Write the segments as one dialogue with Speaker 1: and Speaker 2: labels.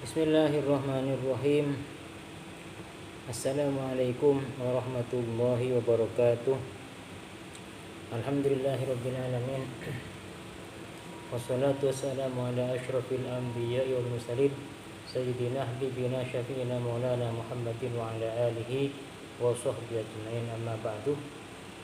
Speaker 1: Bismillahirrahmanirrahim. Assalamualaikum warahmatullahi wabarakatuh. Alhamdulillahirabbil alamin. Wassalatu wassalamu ala asyrafil anbiya'i wal mursalin sayyidina habibina syafi'ina maulana Muhammadin wa ala alihi wa sahbihi ajmain, amma ba'du.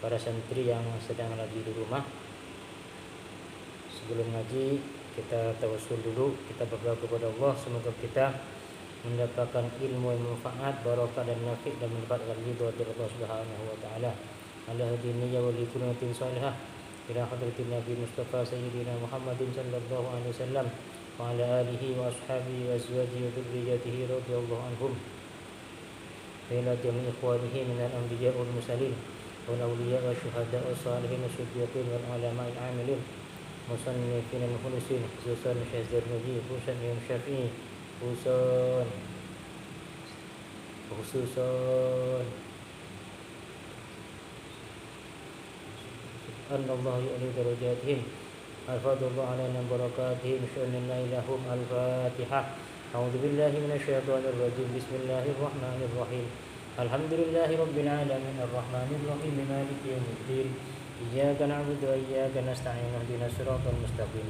Speaker 1: Para santri yang sedang lagi di rumah, sebelum ngaji kita tawassul dulu, kita berdoa kepada Allah semoga kita mendapatkan ilmu yang manfaat, barokah dan nafi' dan mendapatkan ridha dari Allah Subhanahu wa taala. Ala hadiniya wa li kunnatin salihah ila hadratin Nabi Mustafa sayyidina Muhammadin sallallahu alaihi wasallam wa ala alihi wa ashabihi wa azwajihi wa dzurriyyatihi radhiyallahu anhum wa ila jami'i ikhwanihi minal anbiya'i wal mursalin wal awliya'i wa syuhada'i was salihin wasyuhada'i wal ulama'i amilin musannifin al-khulusin khususan Syekh Zarnuji, khususan Imam Syafi'i, khususan Allah yu'li darajatihim al-fadlullah alaina barakatihim syu'nina ilahum al-fatihah. A'udzu billahi minasyaitonir rajim. Bismillahirrahmanirrahim. Alhamdulillahi rabbil alamin arrahmanir rahim maliki yaumiddin. Iyyaka na'budu wa iyyaka nasta'in ihdinas siratal mustaqim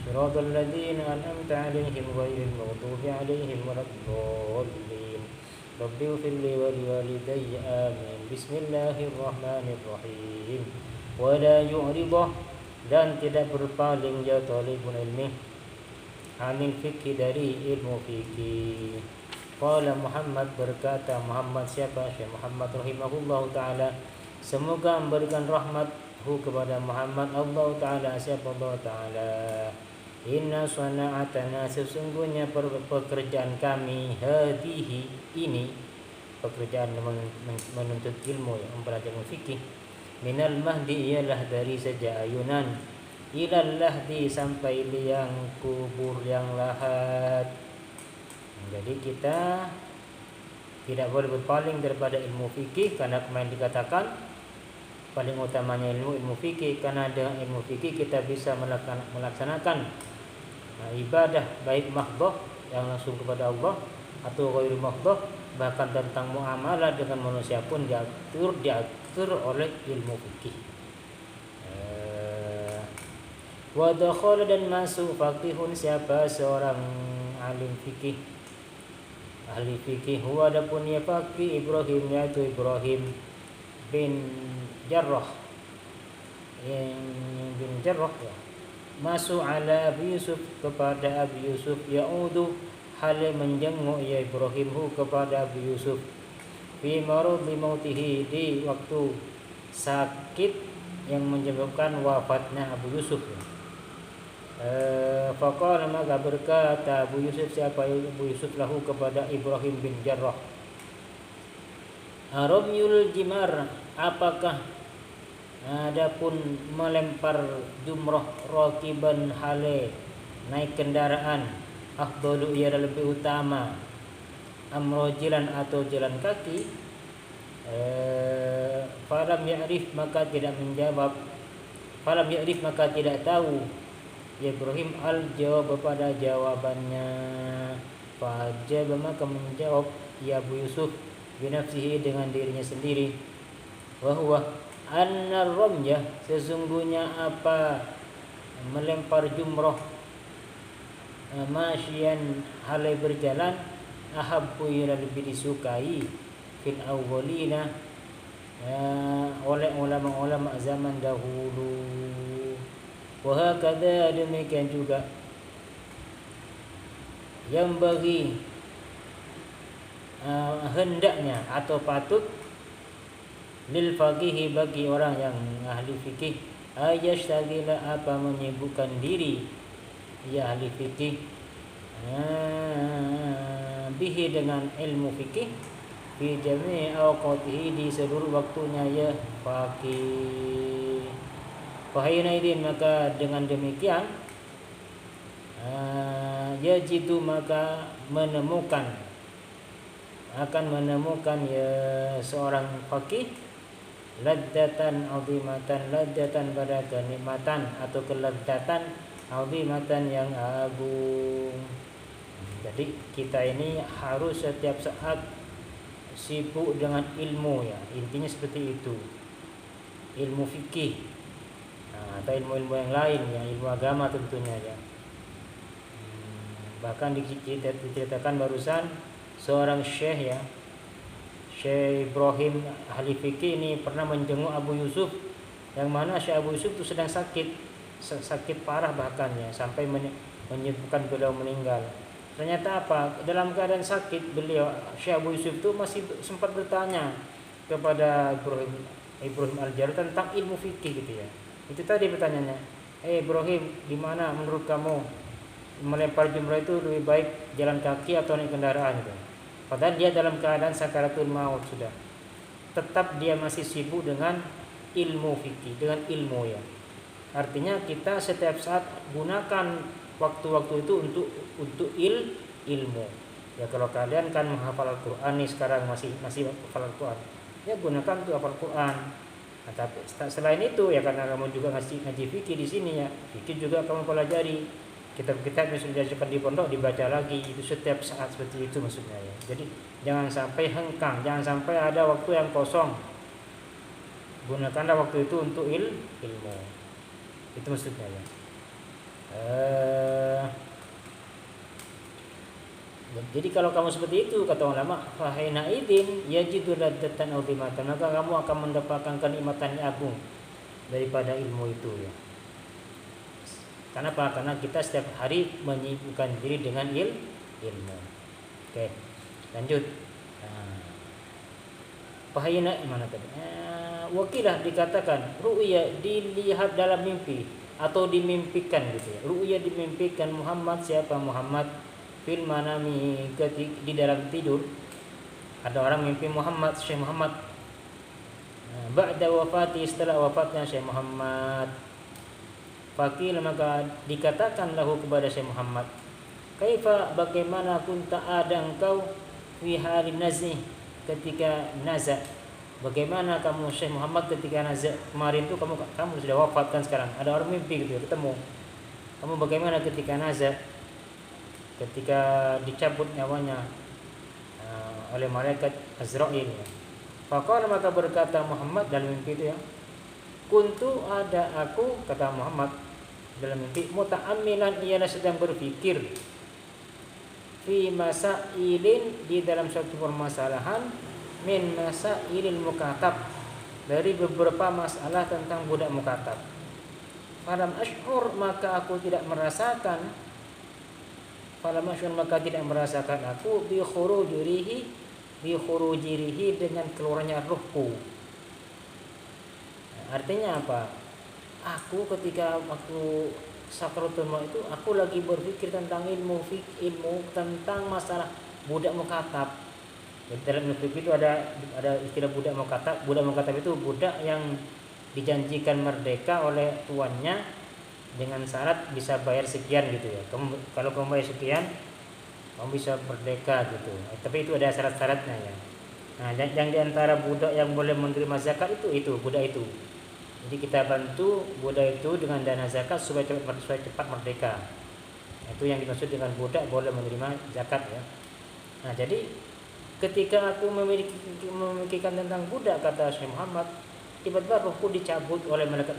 Speaker 1: siratal ladzina an'amta 'alaihim ghairil maghdubi 'alaihim waladdallin. Rabbi ighfirli wa liwalidayya amin. Bismillahirrahmanirrahim. Wa la yu'ridah, dan tidak berpaling ya talibul ilmi anil fikih, dari ilmu fikih. Qala Muhammad, berkata Muhammad, siapa? Syekh Muhammad rahimahullahu ta'ala, semoga memberikan rahmat kepada Muhammad Allah Ta'ala. Siapa Allah Ta'ala? Inna sana'atana, sesungguhnya pekerjaan kami, hadihi, ini pekerjaan menuntut ilmu, yang mempelajari fikih, minal mahdi, ialah dari sejak ayunan, ilal lahdi, sampai liang kubur yang lahat. Jadi kita tidak boleh berpaling daripada ilmu fikih, karena kemarin dikatakan paling utamanya ilmu fikih, karena dengan ilmu fikih kita bisa melaksanakan ibadah, baik mahdhah yang langsung kepada Allah atau ghairu mahdhah, bahkan tentang muamalah dengan manusia pun diatur oleh ilmu fikih. Wa dakhala, dan masuk faqihun, siapa? Seorang alim fikih, ahli fikih. Huwa, adapun ya faqih, Ibrahim, yaitu Ibrahim bin Jarrah, bin Jarrah, ya. Masuk ala Abi Yusuf, kepada Abi Yusuf, ya'udu, hal menjenguk ya Ibrahim kepada Abi Yusuf, fi marudhi mautihi, di waktu sakit yang menyebabkan wafatnya Abu Yusuf. Faqala, maka berkata Abu Yusuf, siapa Abu Yusuf, lahu kepada Ibrahim bin Jarrah, Ramyul jimar, apakah adapun melempar jumrah, rakiban, hale naik kendaraan, afdalu, ia lebih utama, amrojilan, atau jalan kaki. Falam ya'rif, maka tidak menjawab, falam ya'rif, maka tidak tahu ya Ibrahim al jawab, pada jawabannya. Fajab, maka menjawab ya Abu Yusuf binafsihi, dengan dirinya sendiri, wahwa anna ramyah, sesungguhnya apa melempar jumrah, masyian, halai berjalan, ahabbu, ila lebih disukai, fil awwalina, oleh ulama-ulama zaman dahulu. Wa hakadha, demikian juga yang bagi hendaknya atau patut, lil faqihi, bagi orang yang ahli fikih, ayashtagila, apa menyibukkan diri ya ahli fikih, bihi, dengan ilmu fikih, fi jami'i awqatihi, di seluruh waktunya ya faqih. Fahinaidin, maka dengan demikian yajidu, maka akan menemukan ya seorang faqih, ladzatan azimatan, ladzatan, pada kenikmatan atau kelezatan, azimatan, yang agung. Jadi kita ini harus setiap saat sibuk dengan ilmu ya. Intinya seperti itu. Ilmu fikih atau ilmu-ilmu yang lain, yang ilmu agama tentunya ya. Bahkan diceritakan barusan seorang syekh ya, Syekh Ibrahim ahli fikih ini pernah menjenguk Abu Yusuf, yang mana Syekh Abu Yusuf itu sedang sakit parah bahkan ya, sampai menyebabkan beliau meninggal. Ternyata apa? Dalam keadaan sakit beliau, Syekh Abu Yusuf itu masih sempat bertanya kepada Ibrahim Al-Jarud tentang ilmu fikih gitu ya. Itu tadi pertanyaannya. Ibrahim, gimana menurut kamu melempar jumrah itu lebih baik jalan kaki atau naik kendaraan gitu. Padahal dia dalam keadaan sakaratul maut sudah. Tetap dia masih sibuk dengan ilmu fikih, dengan ilmu ya. Artinya kita setiap saat gunakan waktu-waktu itu untuk ilmu. Ya kalau kalian kan menghafal Al-Qur'an nih sekarang masih hafal Al-Qur'an. Ya gunakan untuk hafal Qur'an. Nah, tapi selain itu ya karena kamu juga ngaji fikih di sini ya. Fikih juga kamu pelajari. Kitab-kitab yang sudah diajarkan di pondok dibaca lagi, itu setiap saat seperti itu maksudnya ya. Jadi jangan sampai hengkang, jangan sampai ada waktu yang kosong. Gunakanlah waktu itu untuk ilmu. Itu maksudnya ya. Jadi kalau kamu seperti itu kata ulama, fahina idin yajidu laddatan azimatan, maka kamu akan mendapatkan kenikmatan yang agung daripada ilmu itu ya. Kenapa? Karena kita setiap hari menyibukkan diri dengan ilmu. Oke, lanjut. Fahina mana tadi? Wakilah dikatakan ru'ya dilihat dalam mimpi atau dimimpikan gitu ya. Ru'ya dimimpikan Muhammad, siapa Muhammad? Fil manami, di dalam tidur ada orang mimpi Muhammad, Syekh Muhammad. Ba'da wafati, setelah wafatnya Syekh Muhammad. Fakil, maka dikatakan lahu kepada Syekh Muhammad, kaifa, bagaimana kunta ada engkau fi hari nazih, ketika nazak. Bagaimana kamu Syekh Muhammad ketika nazak kemarin itu kamu sudah wafat kan, sekarang ada orang mimpi gitu ketemu. Kamu bagaimana ketika nazak, ketika dicabut nyawanya oleh malaikat Azrail ya. Faqala, maka berkata Muhammad dalam mimpi itu ya, kuntu, ada aku, kata Muhammad dalam mimpi, muta'ammilan, ialah sedang berpikir, fi masailin, di dalam suatu permasalahan, min masailil mukatab, dari beberapa masalah tentang budak mukatab. Falam ashur, maka aku tidak merasakan, maka tidak merasakan aku bi khurujirihi dengan keluarnya ruhku. Artinya apa? Aku ketika waktu sakaratul maut itu aku lagi berpikir tentang ilmu tentang masalah budak mukatab. Jadi dalam ilmu fikih itu ada istilah budak mukatab. Budak mukatab itu budak yang dijanjikan merdeka oleh tuannya dengan syarat bisa bayar sekian gitu ya. Kalau kamu bayar sekian, kamu bisa merdeka gitu. Tapi itu ada syarat-syaratnya ya. Nah, yang diantara budak yang boleh menerima zakat itu budak itu. Jadi kita bantu budak itu dengan dana zakat supaya cepat merdeka. Itu yang dimaksud dengan budak boleh menerima zakat ya. Nah, jadi ketika aku memikirkan tentang budak, kata Syekh Muhammad, tiba-tiba rohku dicabut oleh malaikat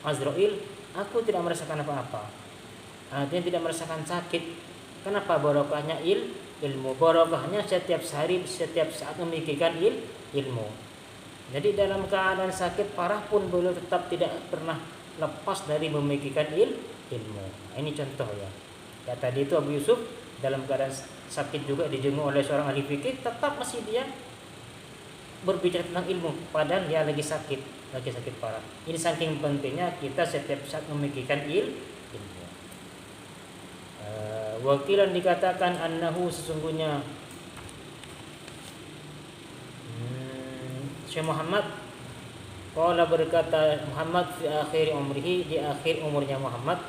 Speaker 1: Azrail. Aku tidak merasakan apa-apa. Artinya tidak merasakan sakit. Kenapa? Barokahnya ilmu. Barokahnya setiap hari, setiap saat memikirkan ilmu. Jadi dalam keadaan sakit parah pun beliau tetap tidak pernah lepas dari memikirkan ilmu. Ini contoh ya. Ya tadi itu Abu Yusuf dalam keadaan sakit juga dijenguk oleh seorang ahli fikih, tetap masih dia berbicara tentang ilmu padahal dia lagi sakit parah. Ini saking pentingnya kita setiap saat memikirkan ilmu. Wakilan dikatakan annahu, sesungguhnya Syekh Muhammad qala, berkata Muhammad fi akhir umrihi, di akhir umurnya Muhammad,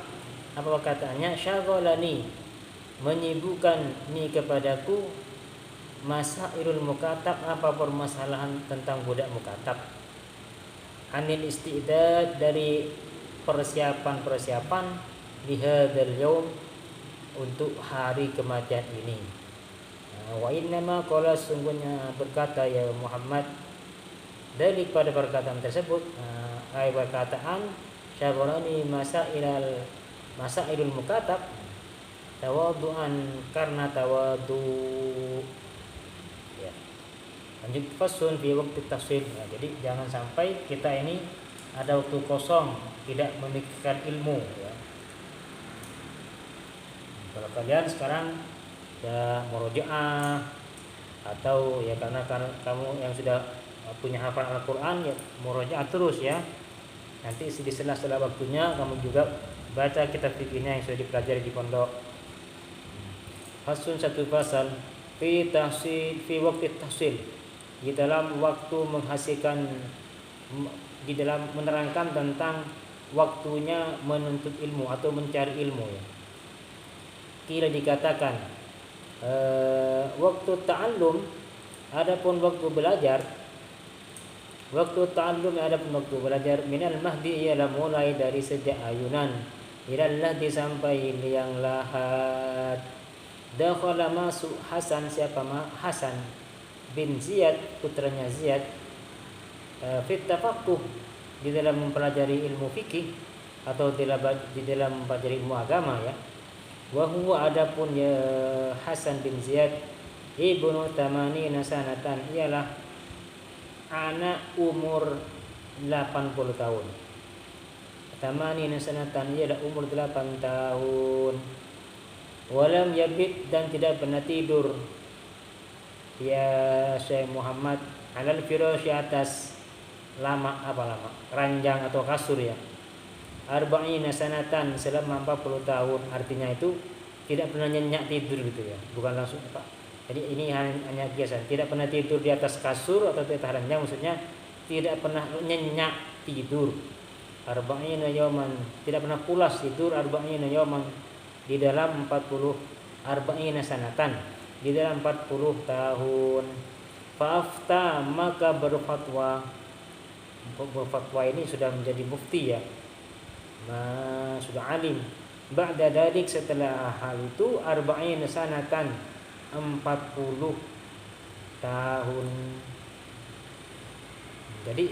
Speaker 1: apa perkataannya? Syaghalani, menyibukkan ni kepadaku, masailul mukatab, apa permasalahan tentang budak mukatab, anil istidad, dari persiapan bihadzal yaum, untuk hari kematian ini. Wa innama qala, sungguhnya berkata ya Muhammad daripada perkataan tersebut, ay perkataan syabarani masailul mukatab, tawadu'an karena tawadu. Ya. Lanjut, fasun fi waktu tafsir. Jadi jangan sampai kita ini ada waktu kosong tidak memikirkan ilmu ya. Kalau kalian sekarang ya murojaah atau ya karena kamu yang sudah punya hafalan Al-Qur'an ya murojaah terus ya. Nanti di sela-sela waktunya kamu juga baca kitab fikihnya yang sudah dipelajari di pondok. Fasun, satu pasal fi tahsil fi waqti tahsil, di dalam waktu menghasilkan, di dalam menerangkan tentang waktunya menuntut ilmu atau mencari ilmu ya. Kira dikatakan waktu ta'allum, adapun waktu belajar, waktu ta'allum adapun waktu belajar, minal mahdi ialah mulai dari sejak ayunan, ilal lahdi sampai liang lahat. Dakhala masuk Hasan, siapa Hasan bin Ziyad, putranya Ziyad, fit tafaqquh, di dalam mempelajari ilmu fikih atau di dalam mempelajari ilmu agama ya. Wa huwa, adapun ya Hasan bin Ziyad, ibnu tamanina sanatan, ialah anak umur 80 tahun. Tamanina sanatan ialah umur 8 tahun. Walam yabit, dan tidak pernah tidur ya Syekh Muhammad alal firasy, atas lama ranjang atau kasur ya. Arba'ina sanatan, selama 40 tahun, artinya itu tidak pernah nyenyak tidur gitu ya, bukan langsung apa. Jadi ini hanya kiasan, tidak pernah tidur di atas kasur atau di atas ranjang, maksudnya tidak pernah nyenyak tidur. Arba'ina yauman, tidak pernah pulas tidur. Arba'ina yauman, di dalam 40, arba'ina sanatan, di dalam 40 tahun. Fa'afta, maka berfatwa ini sudah menjadi mufti ya, sudah alim. Ba'da dalik, setelah hal itu, arba'ina sanatan, 40 tahun. Jadi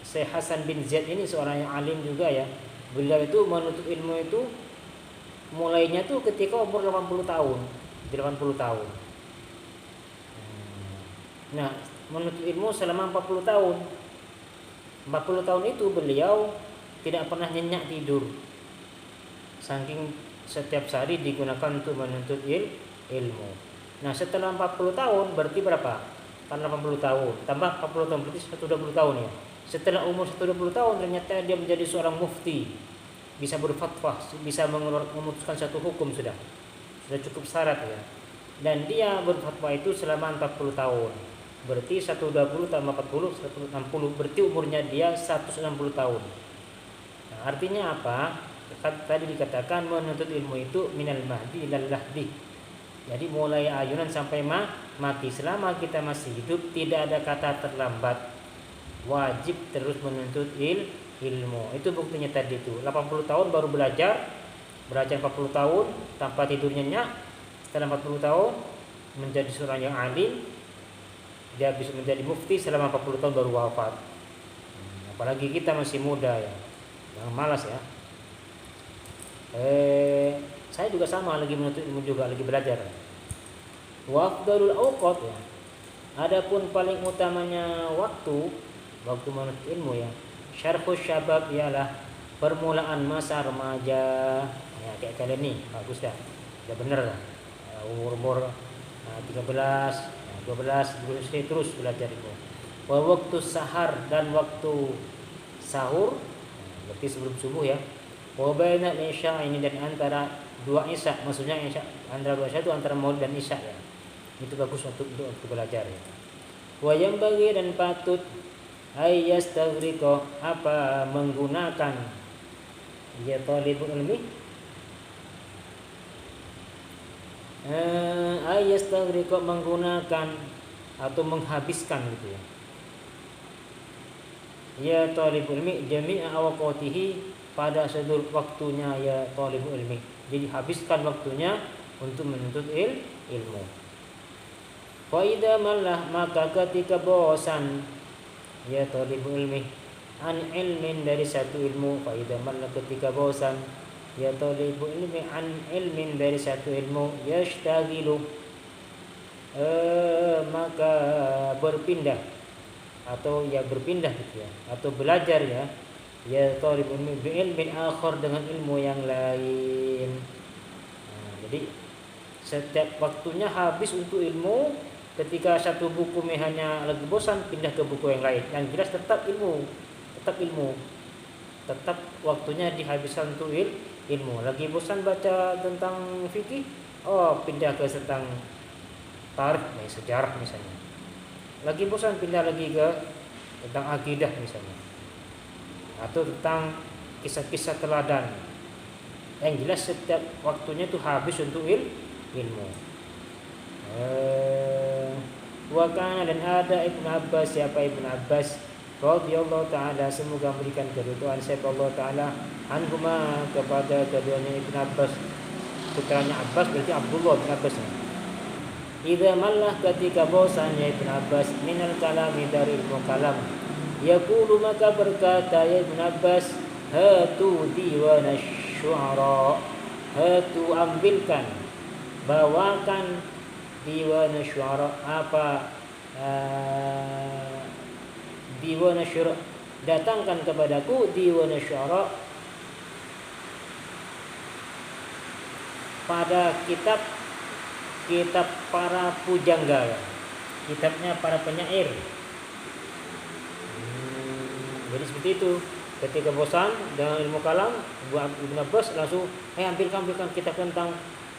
Speaker 1: Syekh Hasan bin Zaid ini seorang yang alim juga ya. Beliau itu menuntut ilmu itu mulainya tuh ketika umur 80 tahun, 80 tahun. Nah, menuntut ilmu selama 40 tahun. 40 tahun itu beliau tidak pernah nyenyak tidur. Saking setiap hari digunakan untuk menuntut ilmu. Nah, setelah 40 tahun berarti berapa? Karena 80 tahun tambah 40 tahun berarti 120 tahun ya. Setelah umur 120 tahun ternyata dia menjadi seorang mufti, bisa berfatwa, bisa memutuskan satu hukum, sudah cukup syarat ya. Dan dia berfatwa itu selama 40 tahun. Berarti 120 tambah 40 160, berarti umurnya dia 160 tahun. Nah, artinya apa? Tadi dikatakan menuntut ilmu itu minal mahdi ilal lahdi. Jadi mulai ayunan sampai mati, selama kita masih hidup tidak ada kata terlambat. Wajib terus menuntut ilmu. Itu buktinya tadi itu 80 tahun baru belajar 40 tahun tanpa tidur nyenyak. Setelah 40 tahun menjadi seorang yang alim, dia bisa menjadi mufti. Selama 40 tahun baru wafat. Apalagi kita masih muda ya, jangan malas ya. Saya juga sama, lagi menuntut ilmu juga, lagi belajar. Wa afdalul awqat ya, adapun paling utamanya waktu menuntut ilmu ya, syarhus syabab, ialah permulaan masa remaja ya. Kayak kalian nih bagus dah, udah bener lah, umur 13, 12 terus belajar ilmu. Wa waktu sahar, dan waktu sahur berarti sebelum subuh ya. Wa bainal isya, ini dan antara dua isya, maksudnya isya, antara dua isya itu antara maghrib dan isya ya. Itu bagus untuk belajar ya. Wa yang bagi, dan patut ayyastaghriqa, apa menggunakan ya talibul ilmi, ayyastaghriqa menggunakan atau menghabiskan gitu ya. Ya talibul ilmi jami'a awqatihi, pada seluruh waktunya ya talibul ilmi, Jadi habiskan waktunya untuk menuntut ilmu. Fa idza mallah, maka ketika bosan ya talibul ilmi an ilmin, dari satu ilmu. Fa idza mallah, ketika bosan ya talibul ilmi an ilmin, dari satu ilmu. Yashtaghilu, maka berpindah atau ya berpindah gitu ya, atau belajar ya talibul ilmi bi ilmin akhar, dengan ilmu yang lain. Jadi setiap waktunya habis untuk ilmu. Ketika satu buku hanya lagi bosan, pindah ke buku yang lain. Yang jelas tetap ilmu, tetap waktunya dihabiskan untuk ilmu. Lagi bosan baca tentang fikih, pindah ke tentang tarikh, sejarah misalnya. Lagi bosan, pindah lagi ke tentang akidah misalnya, atau tentang kisah-kisah teladan. Yang jelas setiap waktunya itu habis untuk ilmu. Wa kana, dan ada Ibnu Abbas, siapa Ibnu Abbas radhiyallahu taala, semoga memberikan keridhaan siapa Allah taala, anhuma, kepada keduanya Ibnu Abbas. Putranya Abbas berarti Abdullah bin Abbas. Idza mallah, ketika bosan ya Ibnu Abbas, minal kalami, dari ilmu kalam. Yaqulu, maka berkata ya Ibnu Abbas, hatu diwan asy-syu'ara, hatu, ambilkan, bawakan, diwan asy-syu'ara, apa diwan asy-syu'ara, datangkan kepadaku diwan asy-syu'ara, pada kitab para pujangga, kitabnya para penyair. Jadi seperti itu. Ketika bosan dengan ilmu kalam, Ibnu Abbas langsung ambilkan kitab tentang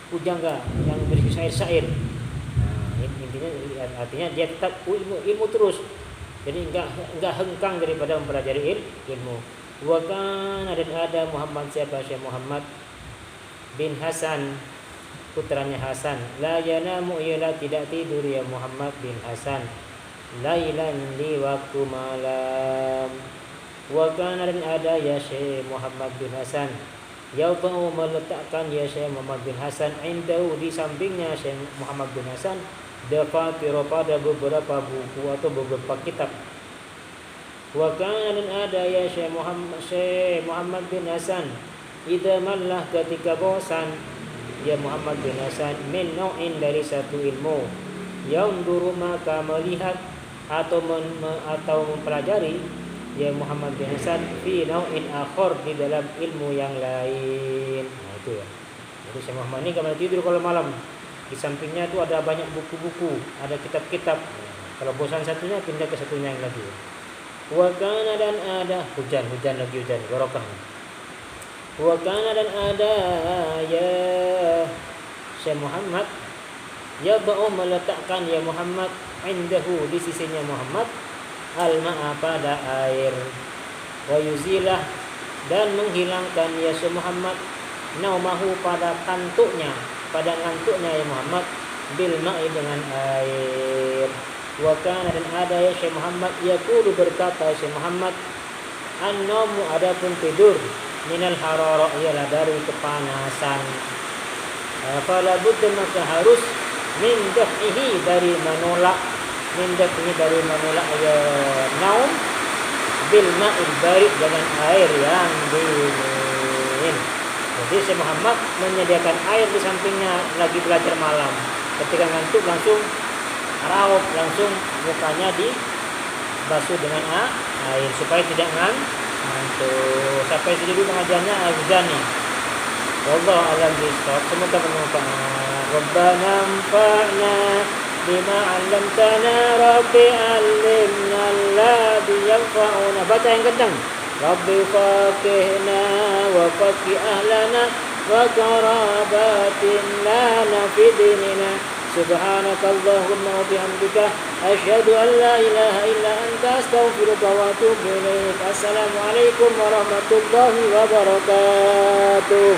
Speaker 1: pujangga yang berisi syair-syair. Intinya artinya dia tetap ilmu terus. Jadi enggak hengkang daripada mempelajari ilmu. Wa kana, dan ada Muhammad, siapa Syekh Muhammad bin Hasan, putranya Hasan. La yanamu, ialah tidak tidur ya Muhammad bin Hasan, lailan, di waktu malam. Wa kana, dan ada ya Syekh Muhammad bin Hasan, yautu, meletakkan ya Syekh Muhammad bin Hasan, indahu, di sampingnya Syekh Muhammad bin Hasan, dafatir, pada beberapa buku atau beberapa kitab. Wa kana, dan ada ya Syekh Muhammad bin Hasan, idza mallah, ketika bosan ya Muhammad bin Hasan, min nau'in, dari satu ilmu. Yanzuru, maka melihat atau mempelajari ya Muhammad bin Hasan, fi nau'in akhar, di dalam ilmu yang lain. Itu ya. Jadi Syekh Muhammad ini kalau tidur kalau malam, di sampingnya itu ada banyak buku-buku, ada kitab-kitab. Kalau bosan satunya, pindah ke satunya yang lagi. Wa kana, dan ada hujan barokah. Wa kana, dan ada ya Syekh Muhammad, ya ba'u, meletakkan ya Muhammad, indahu, di sisinya Muhammad, al-ma'a, pada air. Wa yuzilah, dan menghilangkan ya Syekh Muhammad, naumahu, pada ngantuknya ya Muhammad, bil ma'i, dengan air. Wa kana, dan ada ya Syekh Muhammad, yaqulu, berkata Syekh Muhammad, an-naumu, adapun tidur, minal harara, ialah dari kepanasan. Fala budda, maka harus, min daf'ihi, dari menolak ya naum, bil ma'il barid, dengan air yang dingin. Jadi Syekh Muhammad menyediakan air di sampingnya, lagi belajar malam. Ketika ngantuk langsung raup, langsung mukanya dibasuh dengan air supaya tidak ngantuk. Sampai sini dulu pengajiannya azan nih. Wallahu a'lam bishawab. Semoga bermanfaat. Rabbana anfa'na bima 'allamtana, Rabbi 'allimna alladhi yanfa'una. Baca yang kencang. Rabbi faqihna wa faqih ahlana wa qarabatin lana fi dinina. Subhanakallahumma wa bihamdika, asyhadu an la ilaha illa anta, astaghfiruka wa atubu ilaik. Assalamualaikum warahmatullahi wabarakatuh.